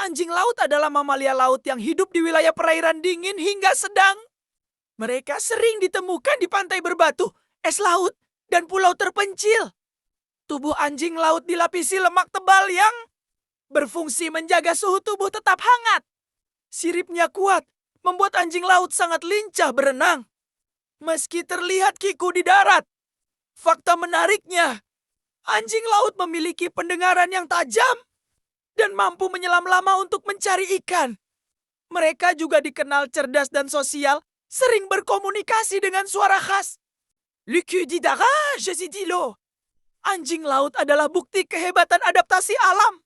Anjing laut adalah mamalia laut yang hidup di wilayah perairan dingin hingga sedang. Mereka sering ditemukan di pantai berbatu, es laut, dan pulau terpencil. Tubuh anjing laut dilapisi lemak tebal yang berfungsi menjaga suhu tubuh tetap hangat. Siripnya kuat, membuat anjing laut sangat lincah berenang. Meski terlihat kiku di darat, fakta menariknya, anjing laut memiliki pendengaran yang tajam dan mampu menyelam lama untuk mencari ikan. Mereka juga dikenal cerdas dan sosial, sering berkomunikasi dengan suara khas. Le cul d'Idara, je dis lo. Anjing laut adalah bukti kehebatan adaptasi alam.